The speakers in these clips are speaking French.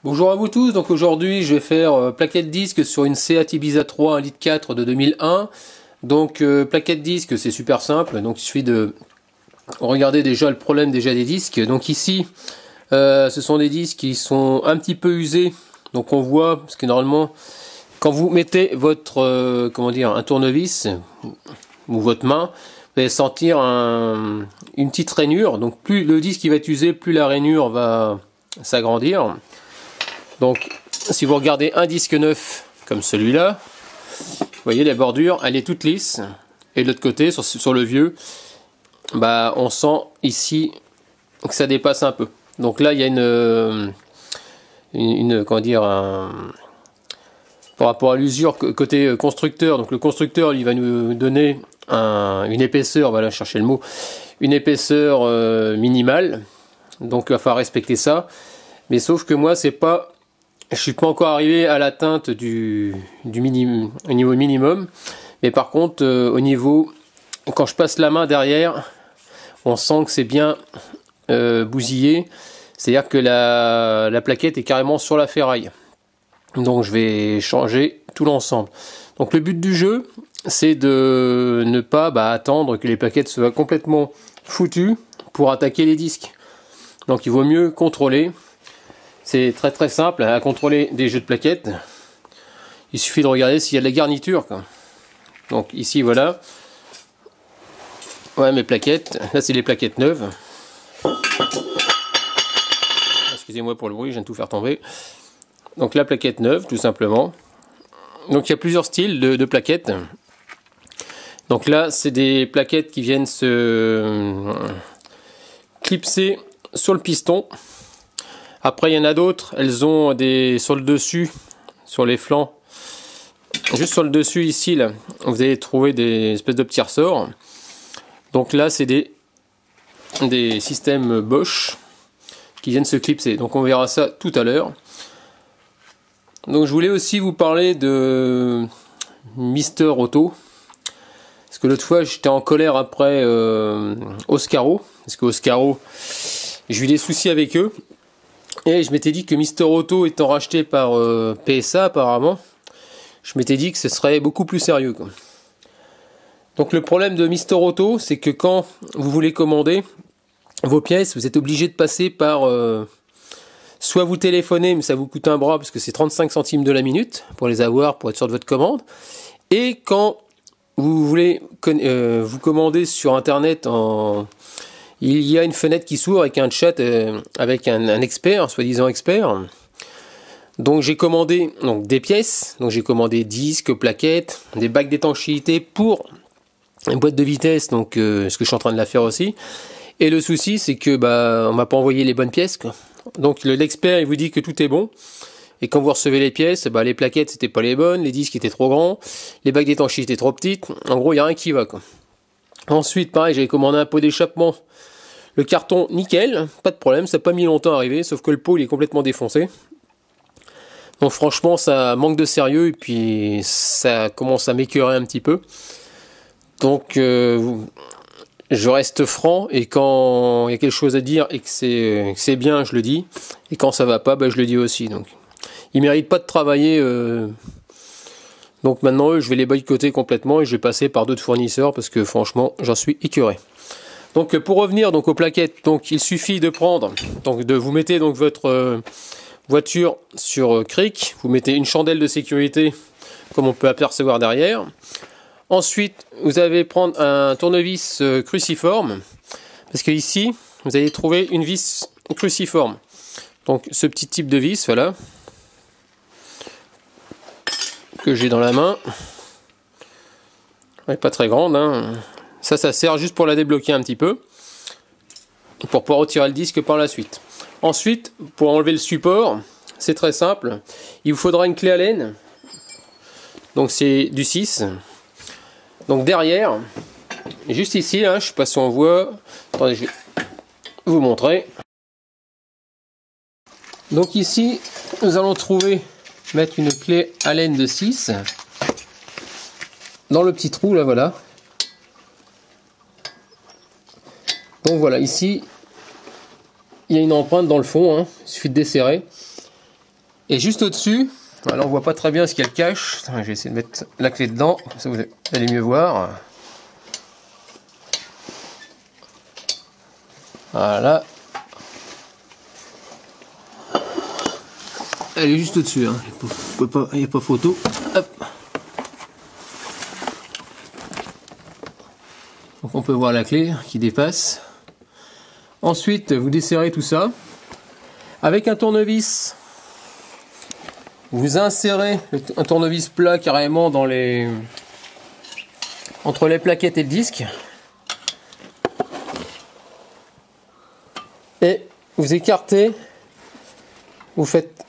Bonjour à vous tous, donc aujourd'hui je vais faire plaquette disque sur une Seat Ibiza 3 1,4 litre de 2001. Donc plaquette disque c'est super simple, donc il suffit de regarder déjà le problème des disques. Donc ici ce sont des disques qui sont un petit peu usés, donc on voit, parce que normalement quand vous mettez votre comment dire, un tournevis ou votre main, vous allez sentir une petite rainure, donc plus le disque va être usé, plus la rainure va s'agrandir. Donc si vous regardez un disque neuf comme celui-là, vous voyez la bordure elle est toute lisse, et de l'autre côté sur le vieux, bah on sent ici que ça dépasse un peu. Donc là il y a une comment dire, par rapport à l'usure côté constructeur, donc le constructeur il va nous donner une épaisseur, voilà, chercher le mot, une épaisseur minimale, donc il va falloir respecter ça. Mais sauf que moi je suis pas encore arrivé à l'atteinte du niveau minimum, mais par contre au niveau, quand je passe la main derrière, on sent que c'est bien bousillé, c'est à dire que la plaquette est carrément sur la ferraille. Donc je vais changer tout l'ensemble. Donc le but du jeu, c'est de ne pas attendre que les plaquettes soient complètement foutues pour attaquer les disques. Donc il vaut mieux contrôler. C'est très très simple à contrôler des jeux de plaquettes. Il suffit de regarder s'il y a de la garniture, quoi. Donc ici voilà. Ouais, mes plaquettes. Là c'est les plaquettes neuves. Excusez-moi pour le bruit, je viens de tout faire tomber. Donc la plaquette neuve tout simplement. Donc il y a plusieurs styles de plaquettes. Donc là c'est des plaquettes qui viennent se clipser sur le piston. Après il y en a d'autres, elles ont sur le dessus, sur les flancs, juste sur le dessus ici là, vous allez trouver des espèces de petits ressorts. Donc là c'est des systèmes Bosch qui viennent se clipser. Donc on verra ça tout à l'heure. Donc je voulais aussi vous parler de Mister Auto, parce que l'autre fois j'étais en colère après Oscaro, parce que Oscaro, j'ai eu des soucis avec eux. Et je m'étais dit que Mister Auto étant racheté par PSA apparemment, je m'étais dit que ce serait beaucoup plus sérieux, quoi. Donc le problème de Mister Auto, c'est que quand vous voulez commander vos pièces, vous êtes obligé de passer par soit vous téléphoner, mais ça vous coûte un bras parce que c'est 35 centimes de la minute pour les avoir, pour être sûr de votre commande. Et quand vous voulez vous commander sur internet, il y a une fenêtre qui s'ouvre avec un chat avec un expert, soi-disant expert. Donc j'ai commandé des pièces, donc j'ai commandé disques, plaquettes, des bacs d'étanchéité pour une boîte de vitesse, donc ce que je suis en train de la faire aussi. Et le souci c'est que on m'a pas envoyé les bonnes pièces, quoi. Donc l'expert il vous dit que tout est bon. Et quand vous recevez les pièces, les plaquettes c'était pas les bonnes, les disques étaient trop grands, les bacs d'étanchéité étaient trop petites. En gros il y a rien qui va, quoi. Ensuite pareil, j'avais commandé un pot d'échappement. Le carton nickel, pas de problème, ça n'a pas mis longtemps à arriver, sauf que le pot il est complètement défoncé. Donc franchement ça manque de sérieux et puis ça commence à m'écœurer un petit peu. Donc je reste franc, et quand il y a quelque chose à dire et que c'est bien, je le dis. Et quand ça va pas, je le dis aussi. Donc ils méritent pas de travailler. Donc maintenant eux, je vais les boycotter complètement et je vais passer par d'autres fournisseurs parce que franchement j'en suis écœuré. Donc pour revenir aux plaquettes, donc il suffit de prendre, vous mettez votre voiture sur cric, vous mettez une chandelle de sécurité comme on peut apercevoir derrière. Ensuite vous allez prendre un tournevis cruciforme, parce que ici vous allez trouver une vis cruciforme. Donc ce petit type de vis, voilà, que j'ai dans la main, elle n'est pas très grande, hein. Ça sert juste pour la débloquer un petit peu, pour pouvoir retirer le disque par la suite. Ensuite, pour enlever le support, c'est très simple. Il vous faudra une clé Allen. Donc c'est du 6. Donc derrière, juste ici, hein, je ne sais pas si on voit. Attendez, je vais vous montrer. Donc ici, nous allons mettre une clé Allen de 6 dans le petit trou là, voilà. Donc voilà, ici il y a une empreinte dans le fond, hein. Il suffit de desserrer Et juste au-dessus, alors on voit pas très bien ce qu'elle cache. Je vais essayer de mettre la clé dedans, comme ça vous allez mieux voir. Voilà. Elle est juste au-dessus, hein. Il n'y a pas photo. Hop. Donc on peut voir la clé qui dépasse. Ensuite, vous desserrez tout ça avec un tournevis. Vous insérez un tournevis plat carrément entre les plaquettes et le disque. Et vous écartez, vous faites,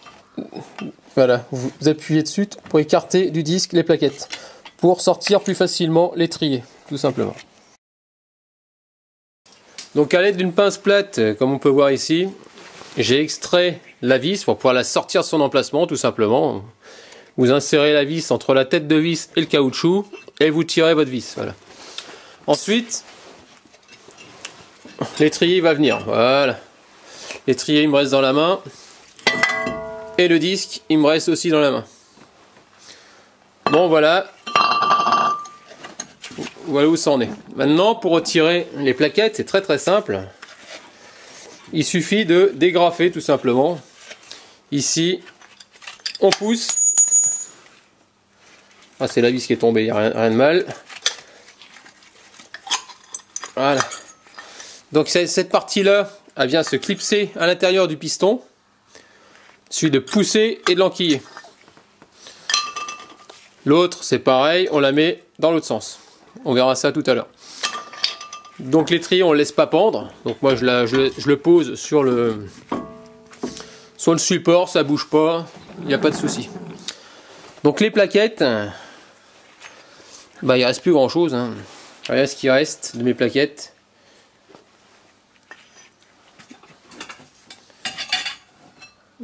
voilà, vous appuyez dessus pour écarter du disque les plaquettes, pour sortir plus facilement l'étrier, tout simplement. Donc à l'aide d'une pince plate, comme on peut voir ici, j'ai extrait la vis pour pouvoir la sortir de son emplacement, tout simplement. Vous insérez la vis entre la tête de vis et le caoutchouc, et vous tirez votre vis, voilà. Ensuite, l'étrier va venir, voilà. L'étrier il me reste dans la main. Et le disque il me reste aussi dans la main. Bon voilà. Voilà où ça en est. Maintenant pour retirer les plaquettes c'est très simple. Il suffit de dégrafer tout simplement. Ici on pousse. Ah c'est la vis qui est tombée, il n'y a rien de mal. Voilà. Donc cette partie-là, elle vient se clipser à l'intérieur du piston. Il suffit de pousser et de l'enquiller. L'autre, c'est pareil, on la met dans l'autre sens. On verra ça tout à l'heure. Donc l'étrier, on ne le laisse pas pendre. Donc moi, je le pose sur le support, ça bouge pas, il n'y a pas de souci. Donc les plaquettes, bah, il ne reste plus grand-chose, hein. Regardez ce qui reste de mes plaquettes.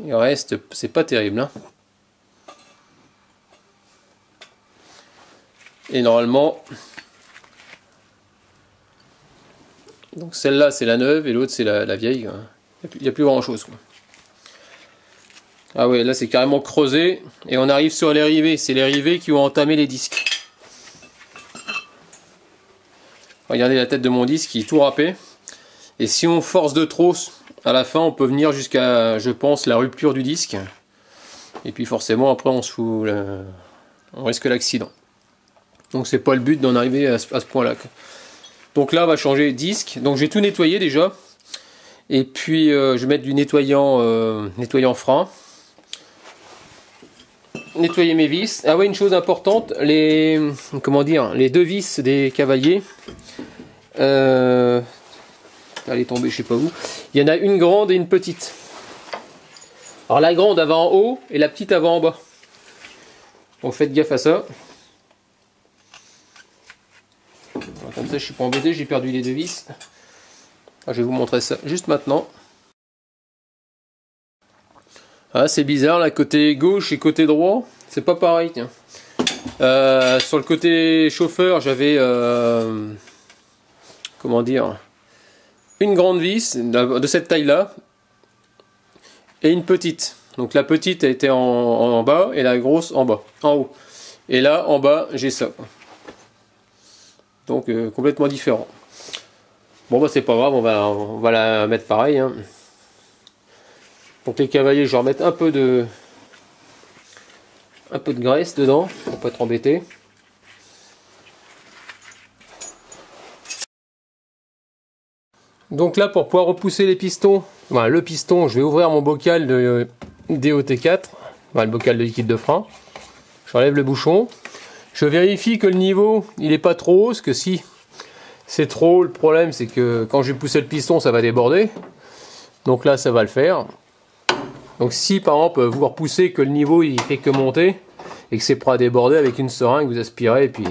Il reste, c'est pas terrible, hein. Et normalement, donc celle-là c'est la neuve et l'autre c'est la vieille. Il n'y a plus grand chose, quoi. Ah ouais, là c'est carrément creusé et on arrive sur les rivets. C'est les rivets qui ont entamé les disques. Regardez la tête de mon disque qui est tout râpé. Et si on force de trop, à la fin on peut venir jusqu'à, je pense, la rupture du disque. Et puis forcément après on risque l'accident. Donc c'est pas le but d'en arriver à ce point-là. Donc là on va changer disque. Donc j'ai tout nettoyé déjà. Et puis je vais mettre du nettoyant frein. Nettoyer mes vis. Ah ouais, une chose importante, les deux vis des cavaliers. Elle est tombée je sais pas où. Il y en a une grande et une petite. Alors la grande elle va en haut et la petite elle va en bas. Donc faites gaffe à ça. Alors, comme ça je suis pas embêté, j'ai perdu les deux vis. Alors, je vais vous montrer ça juste maintenant. Ah c'est bizarre là, côté gauche et côté droit, c'est pas pareil. Tiens. Sur le côté chauffeur j'avais une grande vis de cette taille là et une petite. Donc la petite elle était en bas et la grosse en bas, en haut. Et là en bas j'ai ça. Donc complètement différent. Bon bah c'est pas grave, on va la mettre pareil, hein. Donc les cavaliers je vais remettre un peu de graisse dedans pour pas être embêté. Donc là pour pouvoir repousser les pistons, voilà, le piston, je vais ouvrir mon bocal de DOT4, voilà, le bocal de liquide de frein. J'enlève le bouchon. Je vérifie que le niveau il est pas trop haut, parce que si c'est trop haut, le problème c'est que quand je vais pousser le piston ça va déborder. Donc là ça va le faire. Donc si par exemple vous repoussez que le niveau il fait que monter et que c'est prêt à déborder, avec une seringue vous aspirez et puis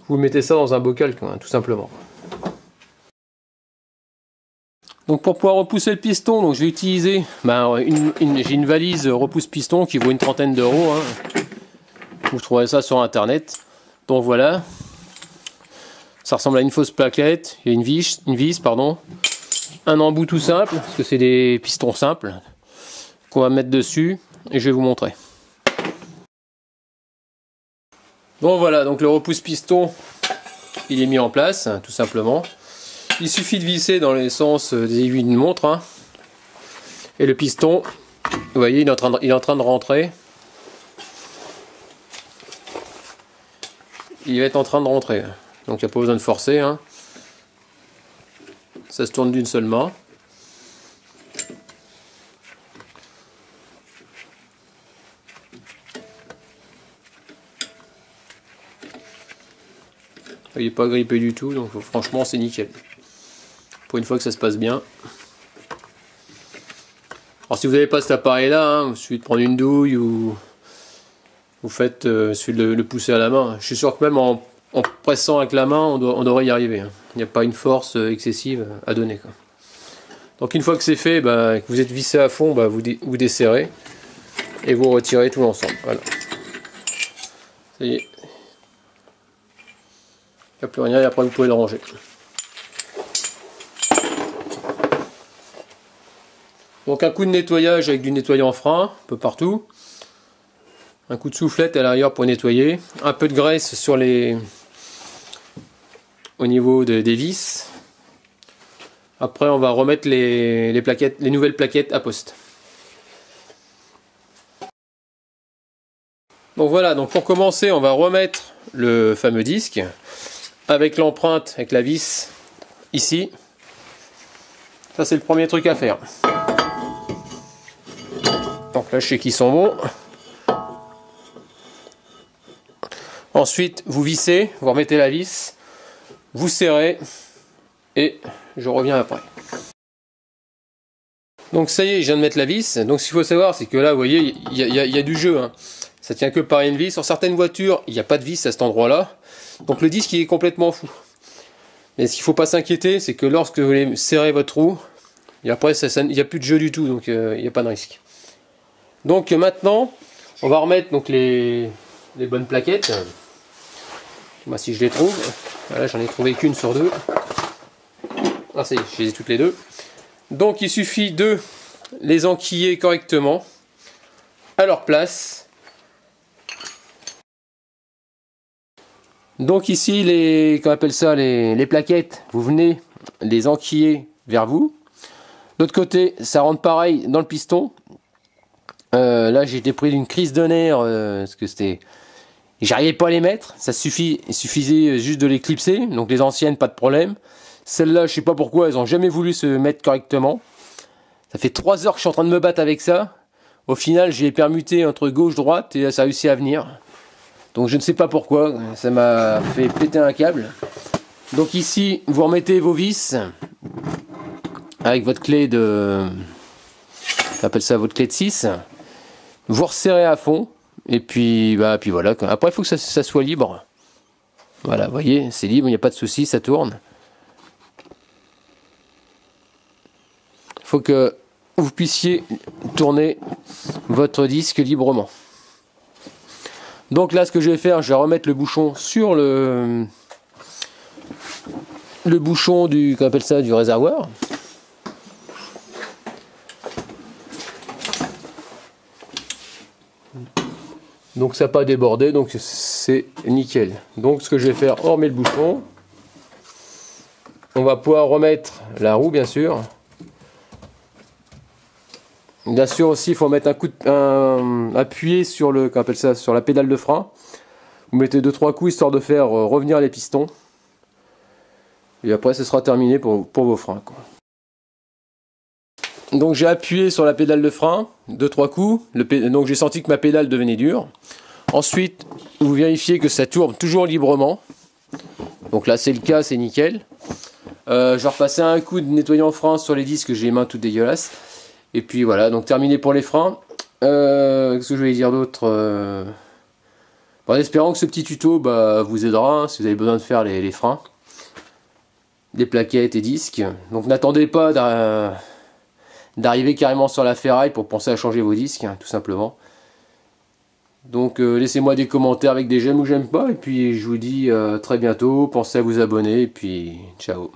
vous mettez ça dans un bocal tout simplement. Donc pour pouvoir repousser le piston, donc je vais utiliser j'ai une valise repousse piston qui vaut une trentaine d'euros, hein. Vous trouverez ça sur internet. Donc voilà, ça ressemble à une fausse plaquette, il y a une vis pardon, un embout tout simple parce que c'est des pistons simples qu'on va mettre dessus. et je vais vous montrer. Bon voilà, donc le repousse piston il est mis en place, tout simplement. Il suffit de visser dans les sens des aiguilles d'une montre, hein. Et le piston, vous voyez, il est en train de rentrer. Il va être en train de rentrer, donc il n'y a pas besoin de forcer, hein. Ça se tourne d'une seule main. Il n'est pas grippé du tout, donc franchement c'est nickel. Pour une fois que ça se passe bien. Alors si vous n'avez pas cet appareil là, hein, il suffit de prendre une douille ou vous faites celui de le pousser à la main. Je suis sûr que même en pressant avec la main, on devrait y arriver, hein. Il n'y a pas une force excessive à donner, quoi. Donc une fois que c'est fait, bah, que vous êtes vissé à fond, bah, vous desserrez et vous retirez tout l'ensemble. Voilà. Ça y est. Il n'y a plus rien et après vous pouvez le ranger. Donc un coup de nettoyage avec du nettoyant frein, un peu partout. Un coup de soufflette à l'arrière pour nettoyer. Un peu de graisse sur au niveau des vis. Après on va remettre les nouvelles plaquettes à poste. Donc voilà, donc pour commencer on va remettre le fameux disque avec l'empreinte, avec la vis ici. Ça c'est le premier truc à faire. Donc là je sais qu'ils sont bons. Ensuite vous vissez, vous remettez la vis, vous serrez et je reviens après. Donc ça y est, je viens de mettre la vis. Donc ce qu'il faut savoir c'est que là vous voyez il y a du jeu, hein. Ça tient que par une vis. Sur certaines voitures il n'y a pas de vis à cet endroit là. Donc le disque il est complètement fou. Mais ce qu'il ne faut pas s'inquiéter c'est que lorsque vous voulez serrer votre roue, et après il n'y a plus de jeu du tout, donc il n'y a pas de risque. Donc maintenant on va remettre donc les bonnes plaquettes. Moi si je les trouve, voilà, j'en ai trouvé qu'une sur deux. Ah ça y est, je les ai toutes les deux. Donc il suffit de les enquiller correctement à leur place. Donc ici qu'on appelle ça les plaquettes, vous venez les enquiller vers vous. De l'autre côté ça rentre pareil dans le piston. Là j'ai été pris d'une crise de nerfs parce que j'arrivais pas à les mettre. Il suffisait juste de les clipser. Donc les anciennes pas de problème. Celles-là je sais pas pourquoi elles ont jamais voulu se mettre correctement. Ça fait 3 heures que je suis en train de me battre avec ça. Au final j'ai permuté entre gauche droite et ça a réussi à venir. Donc je ne sais pas pourquoi, ça m'a fait péter un câble. Donc ici vous remettez vos vis avec votre clé on appelle ça votre clé de 6. Vous resserrez à fond et puis voilà. Après il faut que ça soit libre. Voilà, vous voyez, c'est libre, il n'y a pas de souci, ça tourne. Il faut que vous puissiez tourner votre disque librement. Donc là ce que je vais faire, je vais remettre le bouchon sur le bouchon qu'on appelle ça, du réservoir. Donc ça n'a pas débordé, donc c'est nickel. Donc ce que je vais faire, on remet le bouchon. On va pouvoir remettre la roue bien sûr. Bien sûr aussi il faut mettre appuyer sur qu'on appelle ça, sur la pédale de frein. Vous mettez 2-3 coups histoire de faire revenir les pistons. Et après ce sera terminé pour vos freins, quoi. Donc j'ai appuyé sur la pédale de frein 2-3 coups. Donc j'ai senti que ma pédale devenait dure. Ensuite vous vérifiez que ça tourne toujours librement. Donc là c'est le cas, c'est nickel. Je vais repasser un coup de nettoyant frein sur les disques, j'ai les mains toutes dégueulasses. Et puis voilà, donc terminé pour les freins. Qu'est-ce que je vais dire d'autre en espérant que ce petit tuto vous aidera, hein, si vous avez besoin de faire les freins, les plaquettes et disques. Donc n'attendez pas d'arriver carrément sur la ferraille pour penser à changer vos disques, hein, tout simplement. Donc laissez-moi des commentaires avec des j'aime ou j'aime pas. Et puis je vous dis très bientôt, pensez à vous abonner et puis ciao.